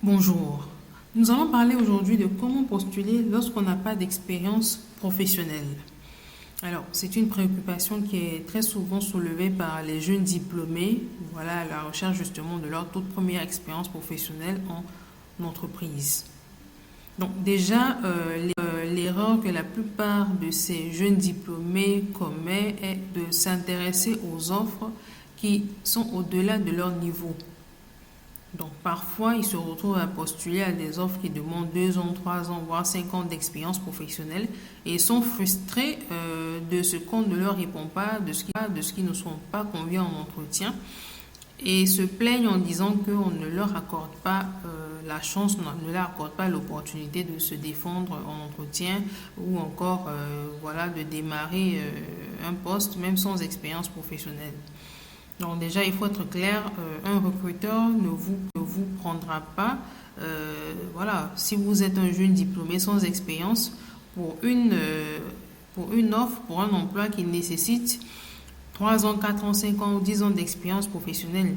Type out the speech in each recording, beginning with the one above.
Bonjour. Nous allons parler aujourd'hui de comment postuler lorsqu'on n'a pas d'expérience professionnelle. Alors, c'est une préoccupation qui est très souvent soulevée par les jeunes diplômés, voilà, à la recherche justement de leur toute première expérience professionnelle en entreprise. Donc déjà, l'erreur que la plupart de ces jeunes diplômés commettent est de s'intéresser aux offres qui sont au-delà de leur niveau. Donc parfois, ils se retrouvent à postuler à des offres qui demandent 2 ans, 3 ans, voire 5 ans d'expérience professionnelle et sont frustrés de ce qu'on ne leur répond pas, de ce qui ne sont pas conviés en entretien et se plaignent en disant qu'on ne leur accorde pas la chance, ne leur accorde pas l'opportunité de se défendre en entretien ou encore voilà, de démarrer un poste même sans expérience professionnelle. Donc déjà, il faut être clair, un recruteur ne vous prendra pas, voilà, si vous êtes un jeune diplômé sans expérience pour une offre, pour un emploi qui nécessite 3 ans, 4 ans, 5 ans ou 10 ans d'expérience professionnelle.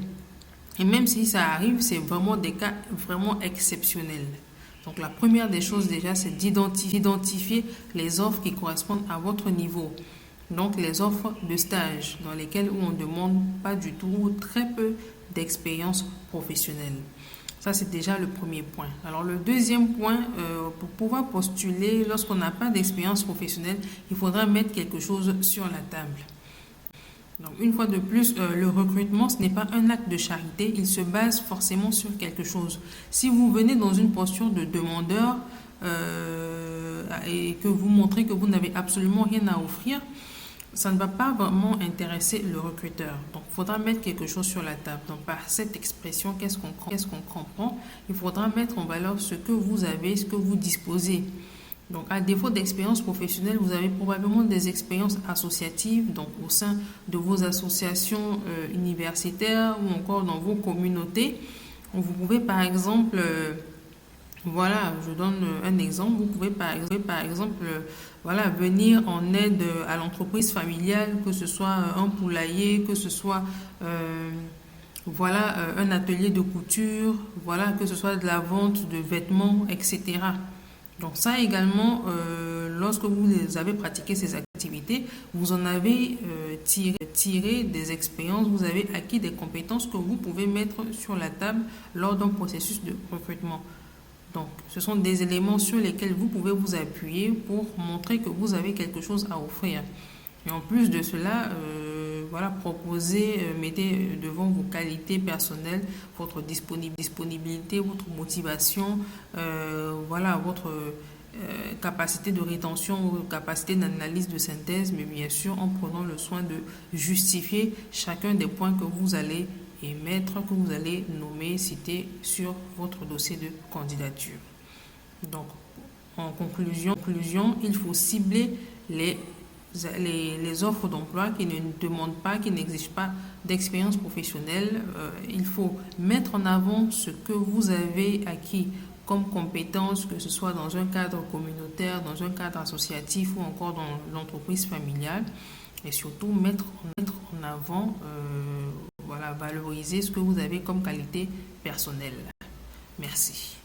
Et même si ça arrive, c'est vraiment des cas vraiment exceptionnels. Donc la première des choses déjà, c'est d'identifier les offres qui correspondent à votre niveau. Donc les offres de stage dans lesquelles on ne demande pas du tout ou très peu d'expérience professionnelle. Ça, c'est déjà le premier point. Alors le deuxième point, pour pouvoir postuler lorsqu'on n'a pas d'expérience professionnelle, il faudra mettre quelque chose sur la table. Donc une fois de plus, le recrutement, ce n'est pas un acte de charité, il se base forcément sur quelque chose. Si vous venez dans une posture de demandeur et que vous montrez que vous n'avez absolument rien à offrir, ça ne va pas vraiment intéresser le recruteur. Donc, il faudra mettre quelque chose sur la table. Donc, par cette expression, qu'est-ce qu'on comprend? Il faudra mettre en valeur ce que vous avez, ce que vous disposez. Donc, à défaut d'expérience professionnelle, vous avez probablement des expériences associatives, donc au sein de vos associations universitaires ou encore dans vos communautés. Vous pouvez, par exemple, voilà, je donne un exemple. Vous pouvez par exemple voilà, venir en aide à l'entreprise familiale, que ce soit un poulailler, que ce soit voilà, un atelier de couture, voilà, que ce soit de la vente de vêtements, etc. Donc ça également, lorsque vous avez pratiqué ces activités, vous en avez tiré des expériences, vous avez acquis des compétences que vous pouvez mettre sur la table lors d'un processus de recrutement. Donc, ce sont des éléments sur lesquels vous pouvez vous appuyer pour montrer que vous avez quelque chose à offrir. Et en plus de cela, voilà, proposez, mettez devant vos qualités personnelles, votre disponibilité, votre motivation, voilà, votre capacité de rétention, votre capacité d'analyse, de synthèse, mais bien sûr en prenant le soin de justifier chacun des points que vous allez émettre, que vous allez nommer, citer sur votre dossier de candidature. Donc, en conclusion, il faut cibler les offres d'emploi qui ne demandent pas, qui n'exigent pas d'expérience professionnelle. Il faut mettre en avant ce que vous avez acquis comme compétences, que ce soit dans un cadre communautaire, dans un cadre associatif ou encore dans l'entreprise familiale. Et surtout mettre en avant, voilà, valoriser ce que vous avez comme qualité personnelle. Merci.